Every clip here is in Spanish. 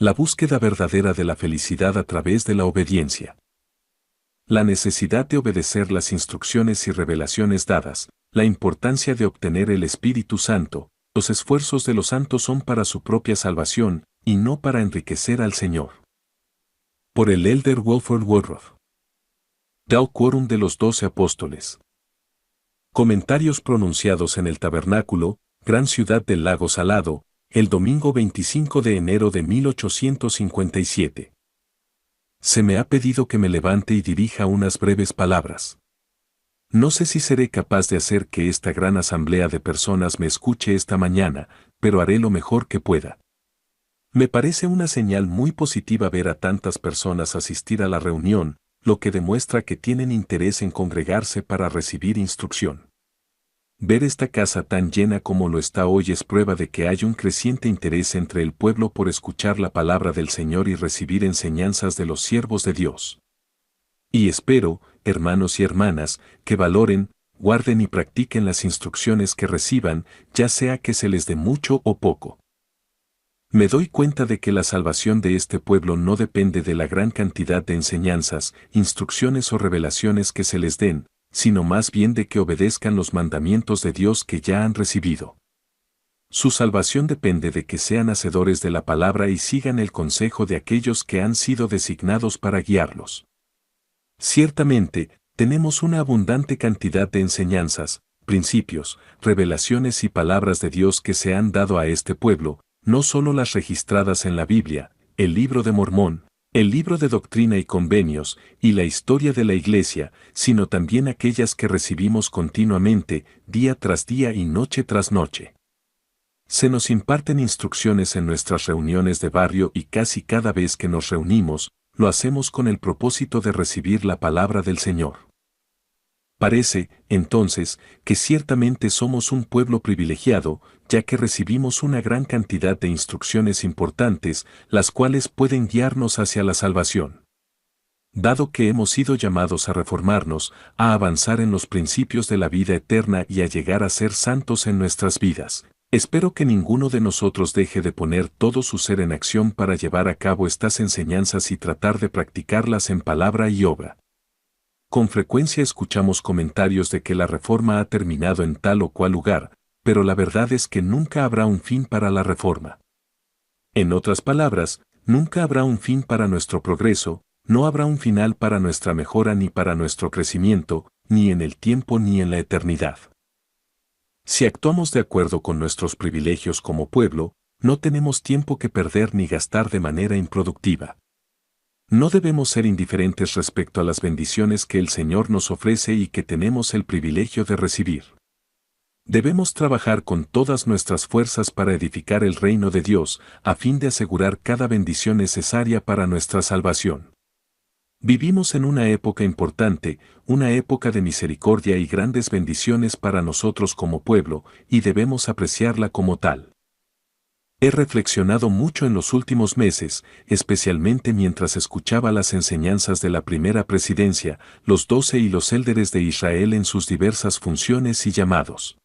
La búsqueda verdadera de la felicidad a través de la obediencia. La necesidad de obedecer las instrucciones y revelaciones dadas, la importancia de obtener el Espíritu Santo, los esfuerzos de los santos son para su propia salvación, y no para enriquecer al Señor. Por el Elder Wilford Woodruff. Del Quórum de los 12 Apóstoles. Comentarios pronunciados en el Tabernáculo, Gran Ciudad del Lago Salado, el domingo 25 de enero de 1857. Se me ha pedido que me levante y dirija unas breves palabras. No sé si seré capaz de hacer que esta gran asamblea de personas me escuche esta mañana, pero haré lo mejor que pueda. Me parece una señal muy positiva ver a tantas personas asistir a la reunión, lo que demuestra que tienen interés en congregarse para recibir instrucción. Ver esta casa tan llena como lo está hoy es prueba de que hay un creciente interés entre el pueblo por escuchar la palabra del Señor y recibir enseñanzas de los siervos de Dios. Y espero, hermanos y hermanas, que valoren, guarden y practiquen las instrucciones que reciban, ya sea que se les dé mucho o poco. Me doy cuenta de que la salvación de este pueblo no depende de la gran cantidad de enseñanzas, instrucciones o revelaciones que se les den, sino más bien de que obedezcan los mandamientos de Dios que ya han recibido. Su salvación depende de que sean hacedores de la palabra y sigan el consejo de aquellos que han sido designados para guiarlos. Ciertamente, tenemos una abundante cantidad de enseñanzas, principios, revelaciones y palabras de Dios que se han dado a este pueblo, no solo las registradas en la Biblia, el Libro de Mormón, el Libro de Doctrina y Convenios, y la historia de la Iglesia, sino también aquellas que recibimos continuamente, día tras día y noche tras noche. Se nos imparten instrucciones en nuestras reuniones de barrio y casi cada vez que nos reunimos, lo hacemos con el propósito de recibir la palabra del Señor. Parece, entonces, que ciertamente somos un pueblo privilegiado, ya que recibimos una gran cantidad de instrucciones importantes, las cuales pueden guiarnos hacia la salvación. Dado que hemos sido llamados a reformarnos, a avanzar en los principios de la vida eterna y a llegar a ser santos en nuestras vidas, espero que ninguno de nosotros deje de poner todo su ser en acción para llevar a cabo estas enseñanzas y tratar de practicarlas en palabra y obra. Con frecuencia escuchamos comentarios de que la reforma ha terminado en tal o cual lugar, pero la verdad es que nunca habrá un fin para la reforma. En otras palabras, nunca habrá un fin para nuestro progreso, no habrá un final para nuestra mejora ni para nuestro crecimiento, ni en el tiempo ni en la eternidad. Si actuamos de acuerdo con nuestros privilegios como pueblo, no tenemos tiempo que perder ni gastar de manera improductiva. No debemos ser indiferentes respecto a las bendiciones que el Señor nos ofrece y que tenemos el privilegio de recibir. Debemos trabajar con todas nuestras fuerzas para edificar el reino de Dios, a fin de asegurar cada bendición necesaria para nuestra salvación. Vivimos en una época importante, una época de misericordia y grandes bendiciones para nosotros como pueblo, y debemos apreciarla como tal. He reflexionado mucho en los últimos meses, especialmente mientras escuchaba las enseñanzas de la primera presidencia, los 12 y los élderes de Israel en sus diversas funciones y llamados.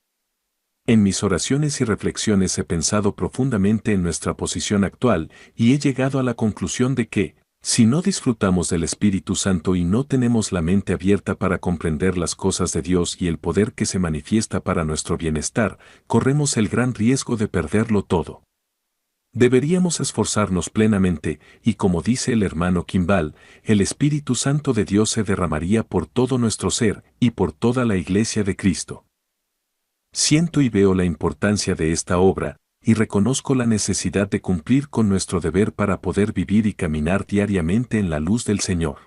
En mis oraciones y reflexiones he pensado profundamente en nuestra posición actual y he llegado a la conclusión de que, si no disfrutamos del Espíritu Santo y no tenemos la mente abierta para comprender las cosas de Dios y el poder que se manifiesta para nuestro bienestar, corremos el gran riesgo de perderlo todo. Deberíamos esforzarnos plenamente, y como dice el hermano Kimball, el Espíritu Santo de Dios se derramaría por todo nuestro ser y por toda la Iglesia de Cristo. Siento y veo la importancia de esta obra, y reconozco la necesidad de cumplir con nuestro deber para poder vivir y caminar diariamente en la luz del Señor.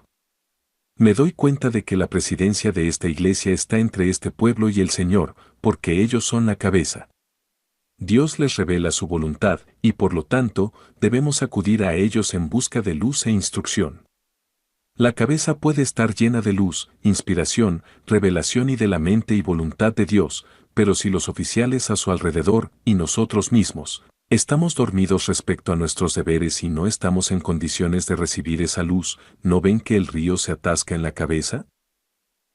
Me doy cuenta de que la presidencia de esta Iglesia está entre este pueblo y el Señor, porque ellos son la cabeza. Dios les revela su voluntad, y por lo tanto, debemos acudir a ellos en busca de luz e instrucción. La cabeza puede estar llena de luz, inspiración, revelación y de la mente y voluntad de Dios, pero si los oficiales a su alrededor, y nosotros mismos, estamos dormidos respecto a nuestros deberes y no estamos en condiciones de recibir esa luz, ¿no ven que el río se atasca en la cabeza?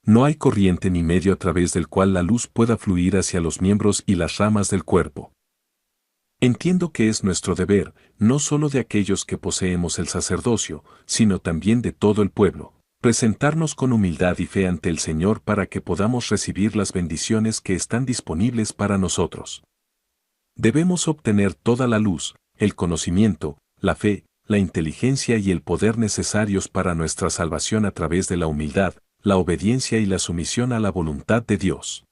No hay corriente ni medio a través del cual la luz pueda fluir hacia los miembros y las ramas del cuerpo. Entiendo que es nuestro deber, no solo de aquellos que poseemos el sacerdocio, sino también de todo el pueblo, presentarnos con humildad y fe ante el Señor para que podamos recibir las bendiciones que están disponibles para nosotros. Debemos obtener toda la luz, el conocimiento, la fe, la inteligencia y el poder necesarios para nuestra salvación a través de la humildad, la obediencia y la sumisión a la voluntad de Dios.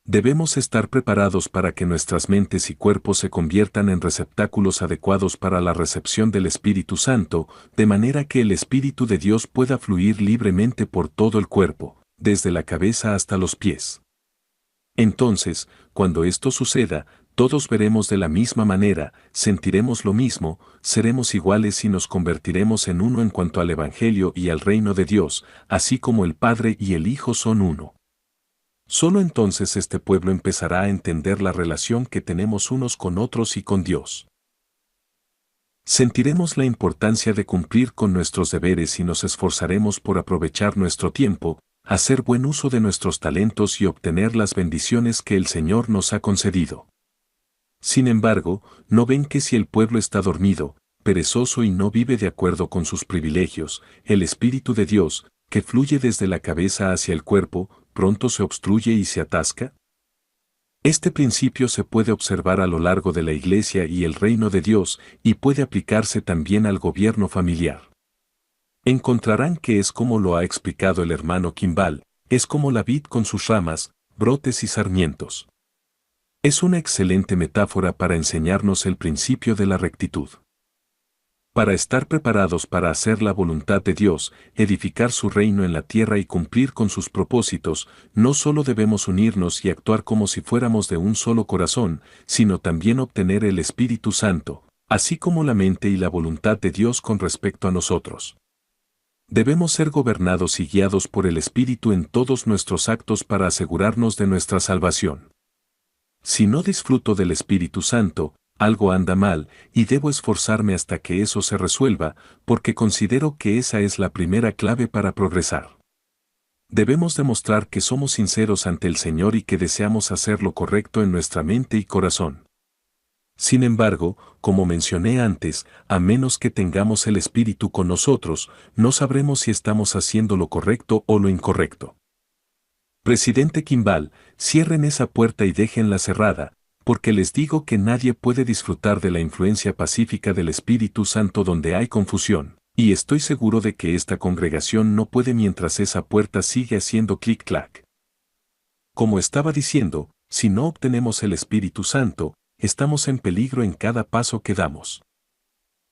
Debemos estar preparados para que nuestras mentes y cuerpos se conviertan en receptáculos adecuados para la recepción del Espíritu Santo, de manera que el Espíritu de Dios pueda fluir libremente por todo el cuerpo, desde la cabeza hasta los pies. Entonces, cuando esto suceda, todos veremos de la misma manera, sentiremos lo mismo, seremos iguales y nos convertiremos en uno en cuanto al Evangelio y al reino de Dios, así como el Padre y el Hijo son uno. Solo entonces este pueblo empezará a entender la relación que tenemos unos con otros y con Dios. Sentiremos la importancia de cumplir con nuestros deberes y nos esforzaremos por aprovechar nuestro tiempo, hacer buen uso de nuestros talentos y obtener las bendiciones que el Señor nos ha concedido. Sin embargo, ¿no ven que si el pueblo está dormido, perezoso y no vive de acuerdo con sus privilegios, el Espíritu de Dios, que fluye desde la cabeza hacia el cuerpo, pronto se obstruye y se atasca? Este principio se puede observar a lo largo de la Iglesia y el reino de Dios y puede aplicarse también al gobierno familiar. Encontrarán que es como lo ha explicado el hermano Kimball, es como la vid con sus ramas, brotes y sarmientos. Es una excelente metáfora para enseñarnos el principio de la rectitud. Para estar preparados para hacer la voluntad de Dios, edificar su reino en la tierra y cumplir con sus propósitos, no solo debemos unirnos y actuar como si fuéramos de un solo corazón, sino también obtener el Espíritu Santo, así como la mente y la voluntad de Dios con respecto a nosotros. Debemos ser gobernados y guiados por el Espíritu en todos nuestros actos para asegurarnos de nuestra salvación. Si no disfruto del Espíritu Santo, algo anda mal, y debo esforzarme hasta que eso se resuelva, porque considero que esa es la primera clave para progresar. Debemos demostrar que somos sinceros ante el Señor y que deseamos hacer lo correcto en nuestra mente y corazón. Sin embargo, como mencioné antes, a menos que tengamos el Espíritu con nosotros, no sabremos si estamos haciendo lo correcto o lo incorrecto. Presidente Kimball, cierren esa puerta y déjenla cerrada, porque les digo que nadie puede disfrutar de la influencia pacífica del Espíritu Santo donde hay confusión, y estoy seguro de que esta congregación no puede mientras esa puerta sigue haciendo clic-clac. Como estaba diciendo, si no obtenemos el Espíritu Santo, estamos en peligro en cada paso que damos.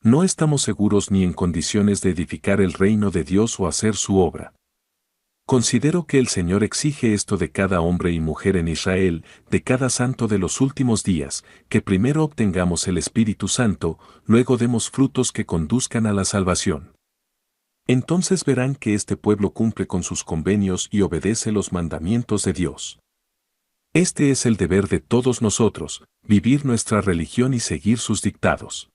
No estamos seguros ni en condiciones de edificar el reino de Dios o hacer su obra. Considero que el Señor exige esto de cada hombre y mujer en Israel, de cada santo de los últimos días, que primero obtengamos el Espíritu Santo, luego demos frutos que conduzcan a la salvación. Entonces verán que este pueblo cumple con sus convenios y obedece los mandamientos de Dios. Este es el deber de todos nosotros, vivir nuestra religión y seguir sus dictados.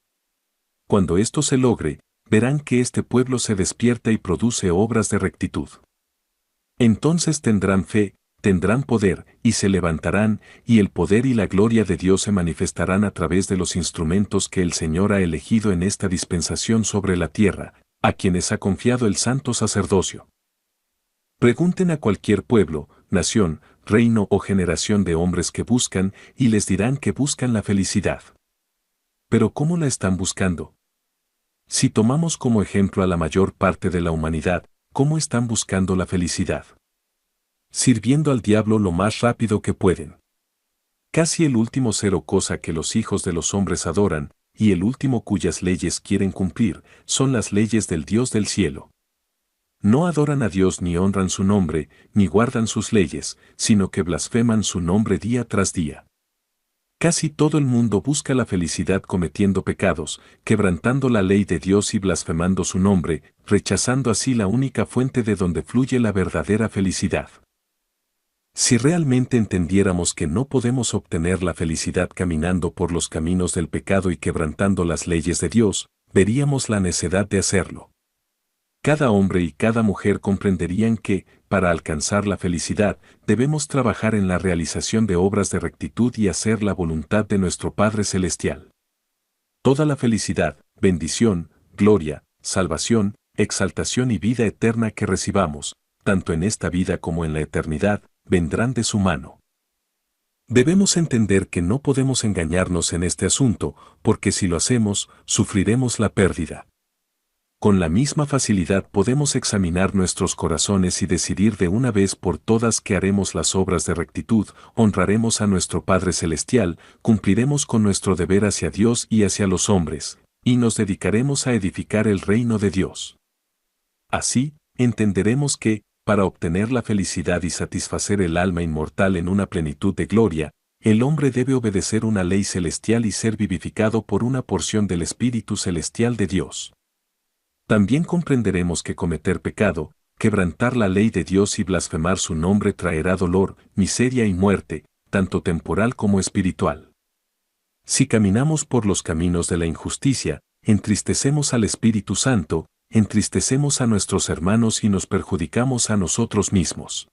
Cuando esto se logre, verán que este pueblo se despierta y produce obras de rectitud. Entonces tendrán fe, tendrán poder, y se levantarán, y el poder y la gloria de Dios se manifestarán a través de los instrumentos que el Señor ha elegido en esta dispensación sobre la tierra, a quienes ha confiado el santo sacerdocio. Pregunten a cualquier pueblo, nación, reino o generación de hombres que buscan, y les dirán que buscan la felicidad. Pero ¿cómo la están buscando? Si tomamos como ejemplo a la mayor parte de la humanidad, ¿cómo están buscando la felicidad? Sirviendo al diablo lo más rápido que pueden. Casi el último cero cosa que los hijos de los hombres adoran, y el último cuyas leyes quieren cumplir, son las leyes del Dios del cielo. No adoran a Dios ni honran su nombre, ni guardan sus leyes, sino que blasfeman su nombre día tras día. Casi todo el mundo busca la felicidad cometiendo pecados, quebrantando la ley de Dios y blasfemando su nombre, rechazando así la única fuente de donde fluye la verdadera felicidad. Si realmente entendiéramos que no podemos obtener la felicidad caminando por los caminos del pecado y quebrantando las leyes de Dios, veríamos la necedad de hacerlo. Cada hombre y cada mujer comprenderían que, para alcanzar la felicidad, debemos trabajar en la realización de obras de rectitud y hacer la voluntad de nuestro Padre Celestial. Toda la felicidad, bendición, gloria, salvación, exaltación y vida eterna que recibamos, tanto en esta vida como en la eternidad, vendrán de su mano. Debemos entender que no podemos engañarnos en este asunto, porque si lo hacemos, sufriremos la pérdida. Con la misma facilidad podemos examinar nuestros corazones y decidir de una vez por todas que haremos las obras de rectitud, honraremos a nuestro Padre Celestial, cumpliremos con nuestro deber hacia Dios y hacia los hombres, y nos dedicaremos a edificar el reino de Dios. Así, entenderemos que, para obtener la felicidad y satisfacer el alma inmortal en una plenitud de gloria, el hombre debe obedecer una ley celestial y ser vivificado por una porción del Espíritu Celestial de Dios. También comprenderemos que cometer pecado, quebrantar la ley de Dios y blasfemar su nombre traerá dolor, miseria y muerte, tanto temporal como espiritual. Si caminamos por los caminos de la injusticia, entristecemos al Espíritu Santo, entristecemos a nuestros hermanos y nos perjudicamos a nosotros mismos.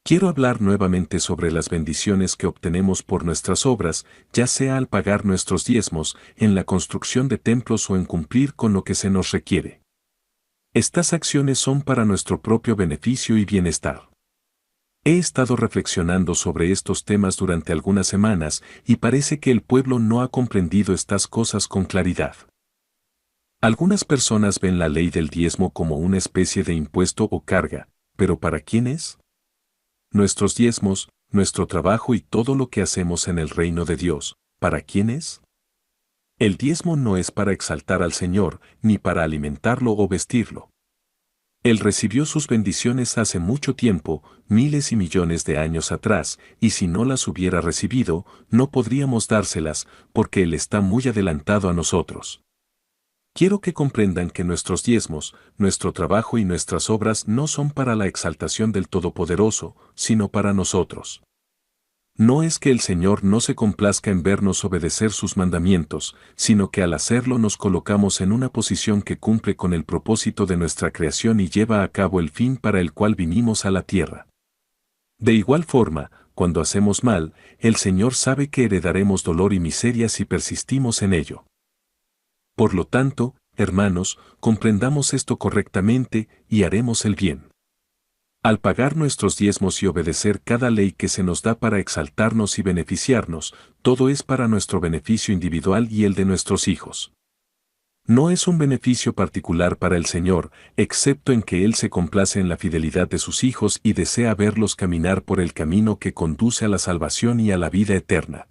Quiero hablar nuevamente sobre las bendiciones que obtenemos por nuestras obras, ya sea al pagar nuestros diezmos, en la construcción de templos o en cumplir con lo que se nos requiere. Estas acciones son para nuestro propio beneficio y bienestar. He estado reflexionando sobre estos temas durante algunas semanas y parece que el pueblo no ha comprendido estas cosas con claridad. Algunas personas ven la ley del diezmo como una especie de impuesto o carga, pero ¿para quién es? Nuestros diezmos, nuestro trabajo y todo lo que hacemos en el reino de Dios, ¿para quién es? El diezmo no es para exaltar al Señor, ni para alimentarlo o vestirlo. Él recibió sus bendiciones hace mucho tiempo, miles y millones de años atrás, y si no las hubiera recibido, no podríamos dárselas, porque Él está muy adelantado a nosotros. Quiero que comprendan que nuestros diezmos, nuestro trabajo y nuestras obras no son para la exaltación del Todopoderoso, sino para nosotros. No es que el Señor no se complazca en vernos obedecer sus mandamientos, sino que al hacerlo nos colocamos en una posición que cumple con el propósito de nuestra creación y lleva a cabo el fin para el cual vinimos a la tierra. De igual forma, cuando hacemos mal, el Señor sabe que heredaremos dolor y miseria si persistimos en ello. Por lo tanto, hermanos, comprendamos esto correctamente y haremos el bien. Al pagar nuestros diezmos y obedecer cada ley que se nos da para exaltarnos y beneficiarnos, todo es para nuestro beneficio individual y el de nuestros hijos. No es un beneficio particular para el Señor, excepto en que Él se complace en la fidelidad de sus hijos y desea verlos caminar por el camino que conduce a la salvación y a la vida eterna.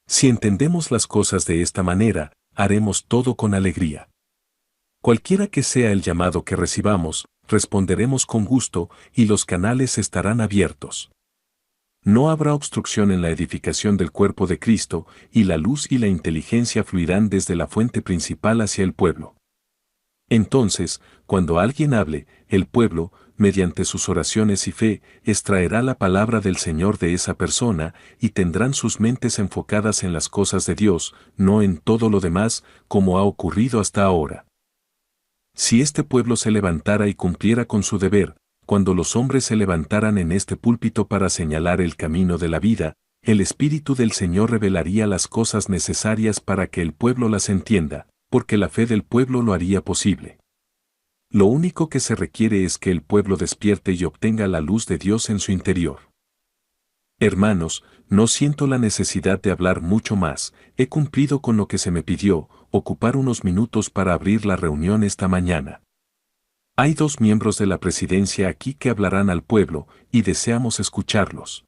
Si entendemos las cosas de esta manera, haremos todo con alegría. Cualquiera que sea el llamado que recibamos, responderemos con gusto y los canales estarán abiertos. No habrá obstrucción en la edificación del cuerpo de Cristo y la luz y la inteligencia fluirán desde la fuente principal hacia el pueblo. Entonces, cuando alguien hable, el pueblo, mediante sus oraciones y fe, extraerá la palabra del Señor de esa persona y tendrán sus mentes enfocadas en las cosas de Dios, no en todo lo demás, como ha ocurrido hasta ahora. Si este pueblo se levantara y cumpliera con su deber, cuando los hombres se levantaran en este púlpito para señalar el camino de la vida, el Espíritu del Señor revelaría las cosas necesarias para que el pueblo las entienda, porque la fe del pueblo lo haría posible. Lo único que se requiere es que el pueblo despierte y obtenga la luz de Dios en su interior. Hermanos, no siento la necesidad de hablar mucho más, he cumplido con lo que se me pidió, ocupar unos minutos para abrir la reunión esta mañana. Hay 2 miembros de la presidencia aquí que hablarán al pueblo, y deseamos escucharlos.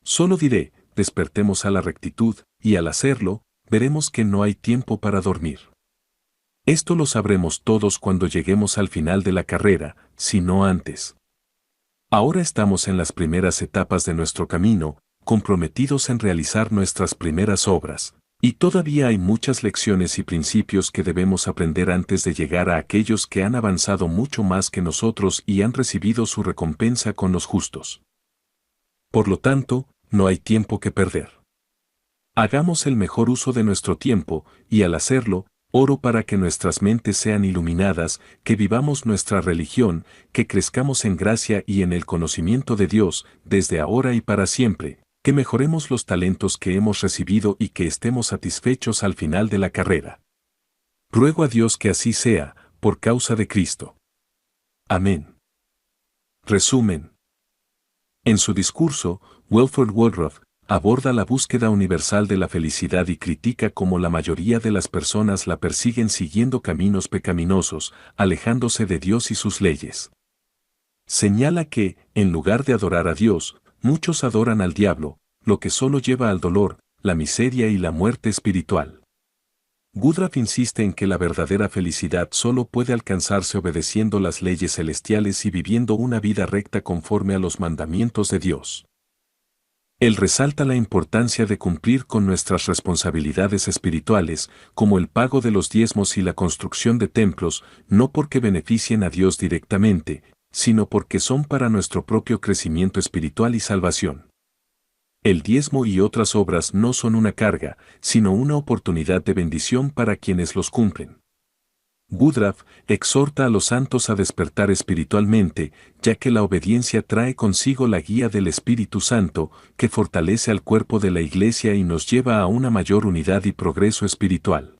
Solo diré, despertemos a la rectitud, y al hacerlo, veremos que no hay tiempo para dormir. Esto lo sabremos todos cuando lleguemos al final de la carrera, si no antes. Ahora estamos en las primeras etapas de nuestro camino, comprometidos en realizar nuestras primeras obras, y todavía hay muchas lecciones y principios que debemos aprender antes de llegar a aquellos que han avanzado mucho más que nosotros y han recibido su recompensa con los justos. Por lo tanto, no hay tiempo que perder. Hagamos el mejor uso de nuestro tiempo, y al hacerlo, Oro para que nuestras mentes sean iluminadas, que vivamos nuestra religión, que crezcamos en gracia y en el conocimiento de Dios, desde ahora y para siempre, que mejoremos los talentos que hemos recibido y que estemos satisfechos al final de la carrera. Ruego a Dios que así sea, por causa de Cristo. Amén. Resumen. En su discurso, Wilford Woodruff aborda la búsqueda universal de la felicidad y critica cómo la mayoría de las personas la persiguen siguiendo caminos pecaminosos, alejándose de Dios y sus leyes. Señala que, en lugar de adorar a Dios, muchos adoran al diablo, lo que solo lleva al dolor, la miseria y la muerte espiritual. Woodruff insiste en que la verdadera felicidad solo puede alcanzarse obedeciendo las leyes celestiales y viviendo una vida recta conforme a los mandamientos de Dios. Él resalta la importancia de cumplir con nuestras responsabilidades espirituales, como el pago de los diezmos y la construcción de templos, no porque beneficien a Dios directamente, sino porque son para nuestro propio crecimiento espiritual y salvación. El diezmo y otras obras no son una carga, sino una oportunidad de bendición para quienes los cumplen. Woodruff exhorta a los santos a despertar espiritualmente, ya que la obediencia trae consigo la guía del Espíritu Santo, que fortalece al cuerpo de la Iglesia y nos lleva a una mayor unidad y progreso espiritual.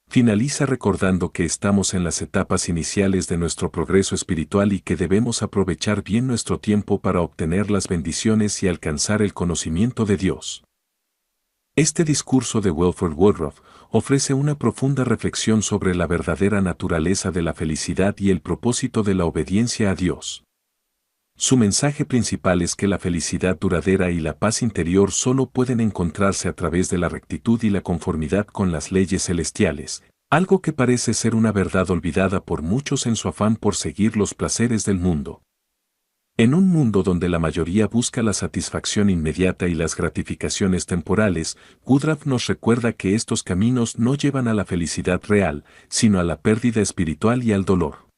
Finaliza recordando que estamos en las etapas iniciales de nuestro progreso espiritual y que debemos aprovechar bien nuestro tiempo para obtener las bendiciones y alcanzar el conocimiento de Dios. Este discurso de Wilford Woodruff ofrece una profunda reflexión sobre la verdadera naturaleza de la felicidad y el propósito de la obediencia a Dios. Su mensaje principal es que la felicidad duradera y la paz interior solo pueden encontrarse a través de la rectitud y la conformidad con las leyes celestiales, algo que parece ser una verdad olvidada por muchos en su afán por seguir los placeres del mundo. En un mundo donde la mayoría busca la satisfacción inmediata y las gratificaciones temporales, Woodruff nos recuerda que estos caminos no llevan a la felicidad real, sino a la pérdida espiritual y al dolor.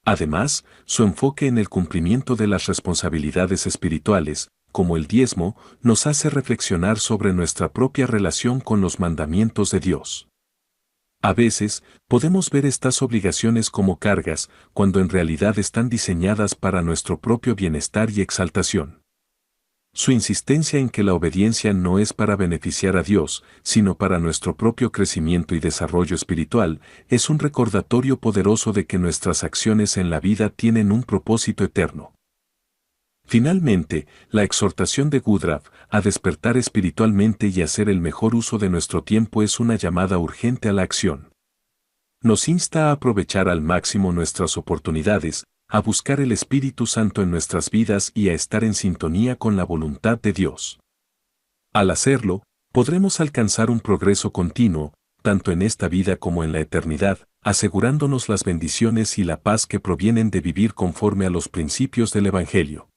Además, su enfoque en el cumplimiento de las responsabilidades espirituales, como el diezmo, nos hace reflexionar sobre nuestra propia relación con los mandamientos de Dios. A veces, podemos ver estas obligaciones como cargas, cuando en realidad están diseñadas para nuestro propio bienestar y exaltación. Su insistencia en que la obediencia no es para beneficiar a Dios, sino para nuestro propio crecimiento y desarrollo espiritual, es un recordatorio poderoso de que nuestras acciones en la vida tienen un propósito eterno. Finalmente, la exhortación de Woodruff a despertar espiritualmente y hacer el mejor uso de nuestro tiempo es una llamada urgente a la acción. Nos insta a aprovechar al máximo nuestras oportunidades, a buscar el Espíritu Santo en nuestras vidas y a estar en sintonía con la voluntad de Dios. Al hacerlo, podremos alcanzar un progreso continuo, tanto en esta vida como en la eternidad, asegurándonos las bendiciones y la paz que provienen de vivir conforme a los principios del Evangelio.